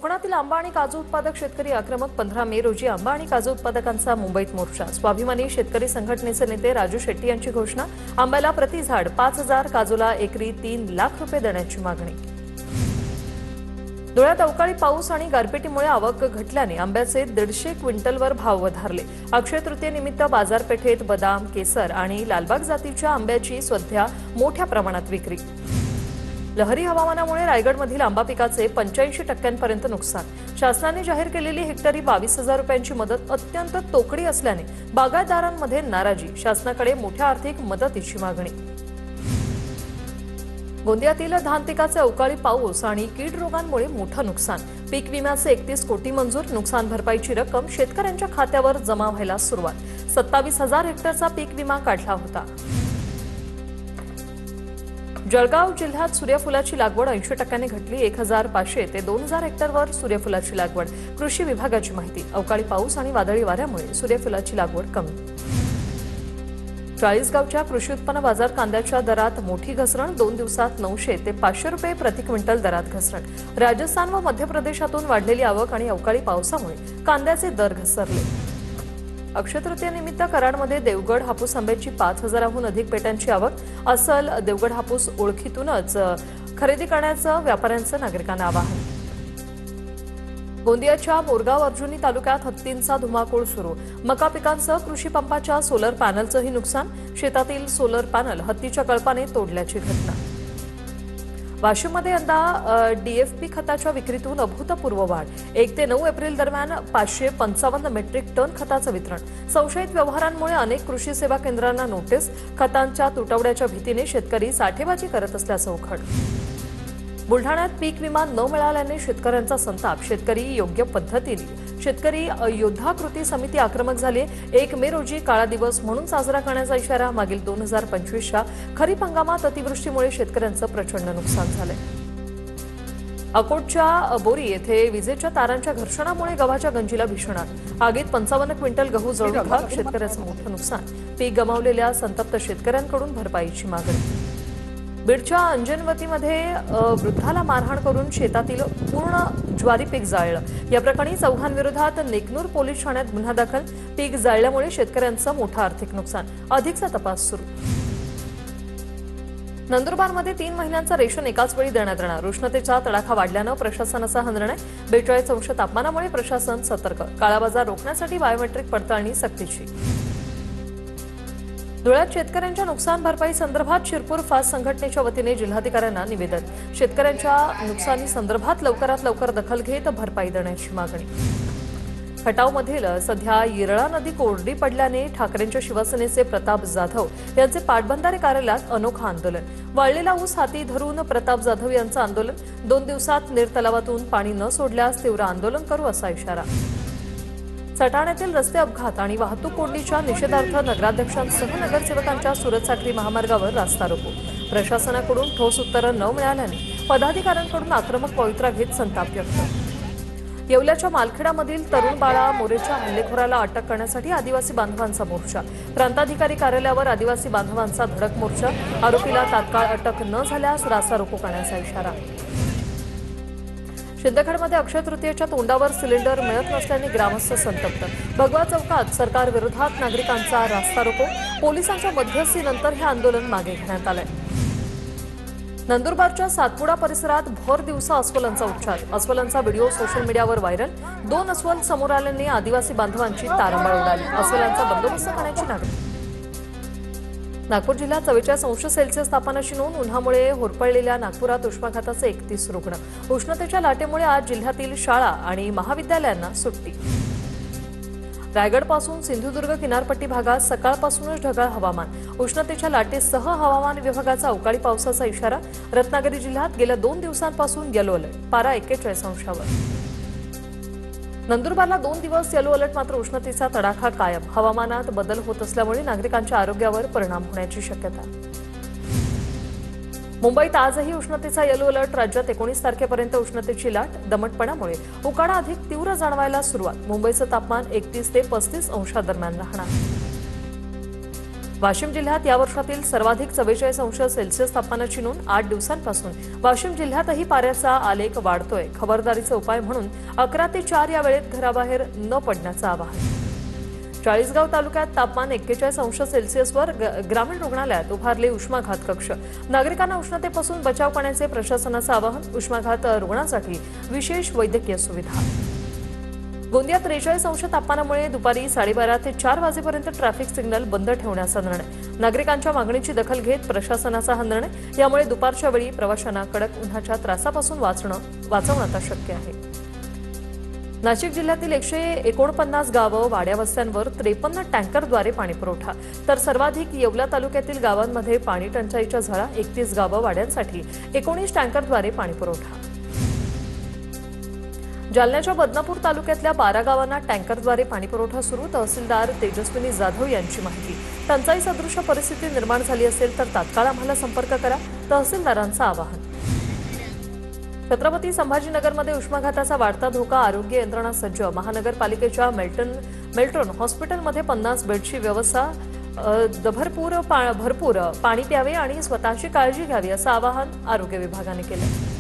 कोकणातील आंबा आणि काजू उत्पादक शेतकरी आक्रमक 15 मे रोजी आंबा आणि काजू उत्पादकांचा मुंबईत मोर्चा। स्वाभिमानी शेतकरी संघटनेचे नेते राजू शेट्टी यांची घोषणा। आंब्याला प्रति झाड 5,000, काजूला एकरी 3 लाख रुपये देण्याची मागणी। धुळ्यात अवकाळी पाऊस आणि गारपिटीमुळे आवक घटल्याने आंब्याचे 150 क्विंटलवर भाव वधारले। अक्षय तृतीयेनिमित्त बाजारपेठेत बदाम, केसर आणि लालबाग जातीच्या आंब्याची सध्या मोठ्या प्रमाणात विक्री। लहरी हवामानामुळे रायगडमधील आंबा पिकाचे 85% नुकसान। शासनाने जाहीर केलेली हेक्टरी 22,000 रुपयांची मदत अत्यंत तोकडी असल्याने बागायतदारांमध्ये नाराजी। शासनाकडे मोठ्या आर्थिक मदतीची मागणी। गोंदियातील धान पिकाचे अवकाळी पाऊस आणि कीड रोगांमुळे मोठं नुकसान। पीक विम्याचे 31 कोटी मंजूर। नुकसान भरपाईची रक्कम शेतकऱ्यांच्या खात्यावर जमा व्हायला सुरुवात। 27,000 हेक्टरचा पीक विमा काढला होता। जळगाव जिल्ह्यात सूर्यफुलाची लागवड 80% घटली। 1,500 ते 2,000 हेक्टरवर सूर्यफुलाची लागवड। कृषी विभागाची माहिती। अवकाळी पाऊस आणि वादळी वाऱ्यामुळे सूर्यफुलाची लागवड कमी। चाळीसगावच्या कृषी उत्पन्न बाजार कांद्याच्या दरात मोठी घसरण। 2 दिवसात 900 ते 500 रुपये प्रति क्विंटल दरात घसरण। राजस्थान व मध्य प्रदेशातून वाढलेली आवक आणि अवकाळी पावसामुळे कांद्याचे दर घसरले। अक्षय तृतीयेनिमित्त कराडमध्ये देवगड हापूस आंब्याची 5,000हून अधिक पेट्यांची आवक। असल देवगड हापूस ओळखीतूनच खरेदी करण्याचं व्यापाऱ्यांचं नागरिकांना आवाहन। गोंदियाच्या मोरगाव अर्जुनी तालुक्यात हत्तींचा धुमाकूळ सुरू। मका पिकांसह कृषी पंपाच्या सोलर पॅनलचंही नुकसान। शेतातील सोलर पॅनल हत्तीच्या कळपाने तोडल्याची घटना। वाशिममध्ये यंदा डीएफपी खताच्या विक्रीतून अभूतपूर्व वाढ। 1 ते 9 एप्रिल दरम्यान 555 मेट्रिक टन खताचं वितरण। संशयित व्यवहारांमुळे अनेक कृषी सेवा केंद्रांना नोटीस। खतांच्या तुटवड्याच्या भीतीने शेतकरी साठेबाजी करत असल्याचं उघड। बुलढाण्यात पीक विमा न मिळाल्याने शेतकऱ्यांचा संताप। शेतकरी योग्य पद्धतीने शेतकरी योद्धा कृती समिती आक्रमक झाली। 1 मे रोजी काळा दिवस म्हणून साजरा करण्याचा इशारा। मागील 2025च्या खरीप हंगामात अतिवृष्टीमुळे शेतकऱ्यांचं प्रचंड नुकसान झालंय। अकोटच्या बोरी येथे विजेच्या तारांच्या घर्षणामुळे गव्हाच्या गंजीला भीषण आग। आगीत 55 क्विंटल गहू जळून खाक। शेतकऱ्याचं मोठं नुकसान। पीक गमावलेल्या संतप्त शेतकऱ्यांकडून भरपाईची मागणी। बीडच्या अंजनवतीमध्ये वृद्धाला मारहाण करून शेतातील पूर्ण ज्वारी पीक जाळलं। या प्रकरणी चौघांविरोधात नेकनूर पोलीस ठाण्यात गुन्हा दाखल। पीक जाळल्यामुळे शेतकऱ्यांचं मोठं आर्थिक नुकसान। अधिकचा तपास सुरू। नंदुरबारमध्ये 3 महिन्यांचं रेशन एकाच वेळी देण्यात येणार। उष्णतेचा तडाखा वाढल्यानं प्रशासनाचा हा निर्णय। 42 अंश तापमानामुळे प्रशासन सतर्क। काळाबाजार रोखण्यासाठी बायोमेट्रिक पडताळणी सक्तीची। धुळ्यात शेतकऱ्यांच्या नुकसान भरपाई संदर्भात शिरपूर फास्ट संघटनेच्या वतीने जिल्हाधिकाऱ्यांना निवेदन। शेतकऱ्यांच्या नुकसानी संदर्भात लवकरात लवकर दखल घेत भरपाई देण्याची मागणी। खटावमधील सध्या येरळा नदी कोरडी पडल्याने ठाकरेंच्या शिवसेनेचे प्रताप जाधव यांचे पाटबंधारे कार्यालयात अनोखं आंदोलन। वाळलेला ऊस हाती धरून प्रताप जाधव यांचं आंदोलन। 2 दिवसात नेर तलावातून पाणी न सोडल्यास तीव्र आंदोलन करू असा इशारा। सटाण्यातील रस्ते अपघात आणि वाहतूक कोंडीच्या निषेधार्थ नगराध्यक्षांसह नगरसेवकांच्या सुरत साक्री महामार्गावर रास्ता रोको। प्रशासनाकडून ठोस उत्तरं न मिळाल्याने पदाधिकाऱ्यांकडून आक्रमक पवित्रा घेत संताप व्यक्त। येवल्याच्या मालखेडामधील तरुण बाळा मोरेच्या हल्लेखोराला अटक करण्यासाठी आदिवासी बांधवांचा मोर्चा। प्रांताधिकारी कार्यालयावर आदिवासी बांधवांचा धडक मोर्चा। आरोपीला तात्काळ अटक न झाल्यास रास्ता रोको करण्याचा इशारा। सिंदखेडमध्ये अक्षय तृतीयेच्या तोंडावर सिलेंडर मिळत नसल्याने ग्रामस्थ संतप्त। भगवा चौकात सरकार विरोधात नागरिकांचा रास्ता रोको। पोलिसांच्या मध्यस्थीनंतर हे आंदोलन मागे घेण्यात आलंय। नंदुरबारच्या सातपुडा परिसरात भर दिवसा अस्वलांचा उच्चार। अस्वलांचा व्हिडिओ सोशल मीडियावर व्हायरल। 2 अस्वल समोर आल्याने आदिवासी बांधवांची तारंबळ उडाली। अस्वलांचा बंदोबस्त करण्याची मागणी। नागपूर जिल्ह्यात 44 अंश सेल्सिअस तापमानाची नोंद। उन्हामुळे होरपळलेल्या नागपुरात उष्माघाताचे 31 रुग्ण। उष्णतेच्या लाटेमुळे आज जिल्ह्यातील शाळा आणि महाविद्यालयांना सुट्टी। रायगडपासून सिंधुदुर्ग किनारपट्टी भागात सकाळपासूनच ढगाळ हवामान। उष्णतेच्या लाटेसह हवामान विभागाचा अवकाळी पावसाचा इशारा। रत्नागिरी जिल्ह्यात गेल्या 2 दिवसांपासून येलो अलर्ट। पारा 41 अंशावर। नंदुरबारला 2 दिवस येलो अलर्ट। मात्र उष्णतेचा तडाखा कायम। हवामानात बदल होत असल्यामुळे नागरिकांच्या आरोग्यावर परिणाम होण्याची शक्यता। मुंबईत आजही उष्णतेचा येलो अलर्ट। राज्यात 19 तारखेपर्यंत उष्णतेची लाट। दमटपणामुळे उकाडा अधिक तीव्र जाणवायला सुरुवात। मुंबईचं तापमान 31 ते 35 अंशादरम्यान राहणार। वाशिम जिल्ह्यात या वर्षातील सर्वाधिक 44 अंश सेल्सिअस तापमानाची नोंद 8 दिवसांपासून वाशिम जिल्ह्यातही पाऱ्याचा आलेख वाढतोय. खबरदारीचा उपाय म्हणून 11 ते 4 या वेळेत घराबाहेर न पडण्याचं आवाहन. चाळीसगाव तालुक्यात तापमान 41 अंश सेल्सिअसवर. ग्रामीण रुग्णालयात उभारले उष्माघात कक्ष. नागरिकांना उष्णतेपासून बचाव करण्याचे प्रशासनाचं आवाहन. उष्माघात रुग्णांसाठी विशेष वैद्यकीय सुविधा. गोंदियात 43 अंश तापमानामुळे दुपारी 12:30 ते 4 वाजेपर्यंत ट्रॅफिक सिग्नल बंद ठेवण्याचा निर्णय. नागरिकांच्या मागणीची दखल घेत प्रशासनाचा हा निर्णय. यामुळे दुपारच्या वेळी प्रवाशांना कडक उन्हाच्या त्रासापासून वाचवणं आता शक्य आहे. नाशिक जिल्ह्यातील 149 गावं वाड्या वस्त्यांवर 53 टँकरद्वारे पाणीपुरवठा. तर सर्वाधिक येवला तालुक्यातील गावांमध्ये पाणी टंचाईच्या झळा. 31 गावं वाड्यांसाठी 19 टँकरद्वारे पाणीपुरवठा. जालन्याच्या बदनापूर तालुक्यातल्या 12 गावांना टँकरद्वारे पाणीपुरवठा सुरू. तहसीलदार तेजस्विनी जाधव यांची माहिती. टंचाई सदृश परिस्थिती निर्माण झाली असेल तर तात्काळ आम्हाला संपर्क करा. तहसीलदारांचं आवाहन. छत्रपती संभाजीनगरमध्ये उष्माघाताचा वाढता धोका. आरोग्य यंत्रणा सज्ज. महानगरपालिकेच्या मेल्टन हॉस्पिटलमध्ये 50 बेडची व्यवस्था. भरपूर पाणी प्यावे आणि स्वतःची काळजी घ्यावी असं आवाहन आरोग्य विभागाने केलं.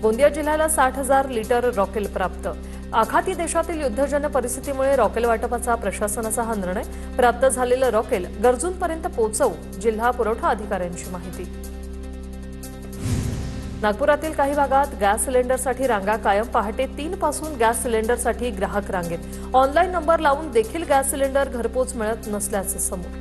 गोंदिया जिल्ह्याला 60,000 लिटर रॉकेल प्राप्त. आखाती देशातील युद्धजन्य परिस्थितीमुळे रॉकेल वाटपाचा प्रशासनाचा हा निर्णय. प्राप्त झालेलं रॉकेल गरजूंपर्यंत पोहोचवू. जिल्हा पुरवठा अधिकाऱ्यांची माहिती. नागपुरातील काही भागात गॅस सिलेंडरसाठी रांगा कायम. पहाटे 3 पासून गॅस सिलेंडरसाठी ग्राहक रांगेत. ऑनलाईन नंबर लावून देखील गॅस सिलेंडर घरपोच मिळत नसल्याचं समोर.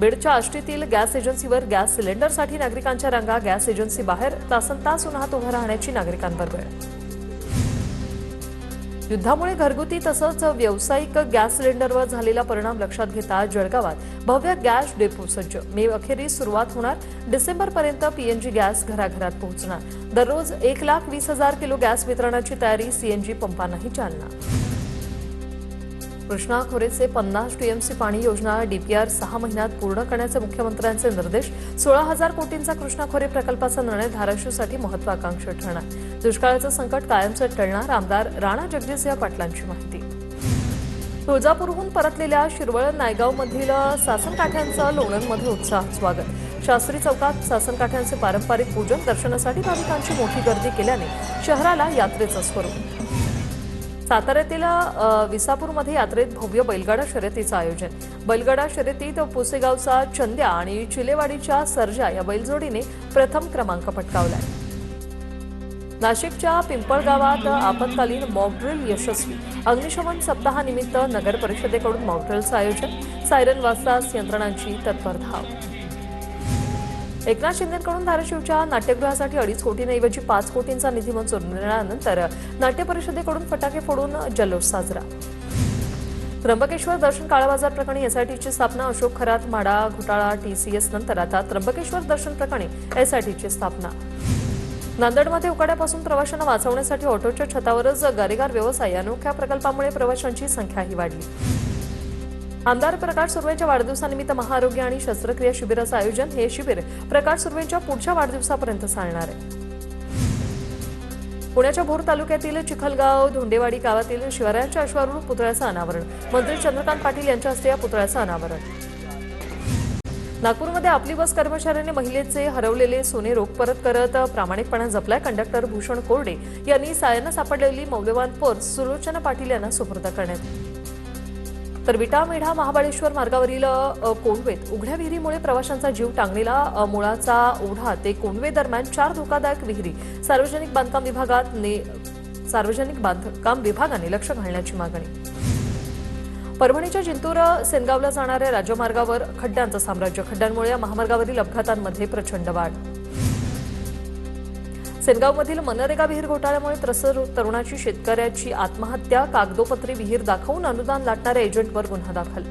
बीडच्या आष्टीतील गॅस एजन्सीवर गॅस सिलेंडरसाठी नागरिकांच्या रांगा. गॅस एजन्सी बाहेर तासनतास उन्हात उभं राहण्याची नागरिकांवर वेळ. युद्धामुळे घरगुती तसंच व्यावसायिक गॅस सिलेंडरवर झालेला परिणाम लक्षात घेता जळगावात भव्य गॅस डेपो सज्ज. मे अखेरीस सुरुवात होणार. डिसेंबरपर्यंत पीएनजी गॅस घराघरात पोहोचणार. दररोज 1,20,000 किलो गॅस वितरणाची तयारी. सीएनजी पंपांनाही चालना. कृष्णा खोरेचे 50 टीएमसी पाणी योजना डीपीआर 6 महिन्यात पूर्ण करण्याचे मुख्यमंत्र्यांचे निर्देश. 16,000 कोटींचा कृष्णा खोरे प्रकल्पाचा निर्णय धाराशिवसाठी महत्वाकांक्षी ठरणार. दुष्काळाचं संकट कायमचं टळणार. आमदार राणा जगजितसिंह पाटलांची माहिती. तुळजापूरहून परतलेल्या शिरवळ नायगावमधील सासनकाठ्यांचं लोणंदमध्ये उत्साहात स्वागत. शास्त्री चौकात सासनकाठ्यांचे पारंपरिक पूजन. दर्शनासाठी भाविकांची मोठी गर्दी केल्याने शहराला यात्रेचं स्वरूप. साताऱ्यातील विसापूरमध्ये यात्रेत भव्य बैलगाडा शर्यतीचं आयोजन. बैलगाडा शर्यतीत पुसेगावचा चंद्या आणि चिलेवाडीच्या सर्जा या बैलजोडीने प्रथम क्रमांक पटकावलाय. नाशिकच्या पिंपळगावात आपत्कालीन मॉकड्रिल यशस्वी. अग्निशमन सप्ताहानिमित्त नगर परिषदेकडून मॉकड्रिलचं आयोजन. सायरन वाजताच यंत्रणांची तत्पर धाव. एकनाथ शिंदेंकडून धाराशिवच्या नाट्यगृहासाठी 2.5 कोटींऐवजी 5 कोटींचा निधी मंजूर. निर्णयानंतर नाट्य परिषदेकडून फटाके फोडून जल्लोष साजरा. त्र्यंबकेश्वर दर्शन काळाबाजार प्रकरणी एसआयटीची स्थापना. अशोक खरात माडा घोटाळा टीसीएस नंतर आता त्र्यंबकेश्वर दर्शन प्रकरणी एसआयटीची स्थापना. नांदेडमध्ये उकाड्यापासून प्रवाशांना वाचवण्यासाठी ऑटोच्या छतावरच गारेगार व्यवसाय. अनोख्या प्रकल्पामुळे प्रवाशांची संख्याही वाढली. आमदार प्रकाश सुर्वेच्या वाढदिवसानिमित्त महाआरोग्य आणि शस्त्रक्रिया शिबिराचं आयोजन. हे शिबिर प्रकाश सुर्वेच्या पुढच्या वाढदिवसापर्यंत चालणार आहे. पुण्याच्या भोर तालुक्यातील चिखलगाव धोंडेवाडी गावातील शिवरायांच्या अश्वारूढ पुतळ्याचं अनावरण. मंत्री चंद्रकांत पाटील यांच्या हस्ते या पुतळ्याचं अनावरण. नागपूरमध्ये आपली बस कर्मचाऱ्यांनी महिलेचे हरवलेले सोने रोख परत करत प्रामाणिकपणा जपलाय. कंडक्टर भूषण कोरडे यांनी सायानं सापडलेली मौल्यवान पर्स सुलोचना पाटील यांना सुपूर्द करण्यात. तर विटा मेढा महाबळेश्वर मार्गावरील कोंडवेत उघड्या विहिरीमुळे प्रवाशांचा जीव टांगलेला. मुळाचा ओढा ते कोंडवे दरम्यान 4 धोकादायक विहिरी. सार्वजनिक बांधकाम विभागाने लक्ष घालण्याची मागणी. परभणीच्या जिंतूर सेनगावला जाणाऱ्या राज्यमार्गावर खड्ड्यांचं साम्राज्य. खड्ड्यांमुळे या महामार्गावरील अपघातांमध्ये प्रचंड वाढ. सेनगावमधील मनरेगा विहीर घोटाळ्यामुळे त्रस्त तरुणाची शेतकऱ्याची आत्महत्या. कागदोपत्री विहीर दाखवून अनुदान लाटणाऱ्या एजंटवर गुन्हा दाखल.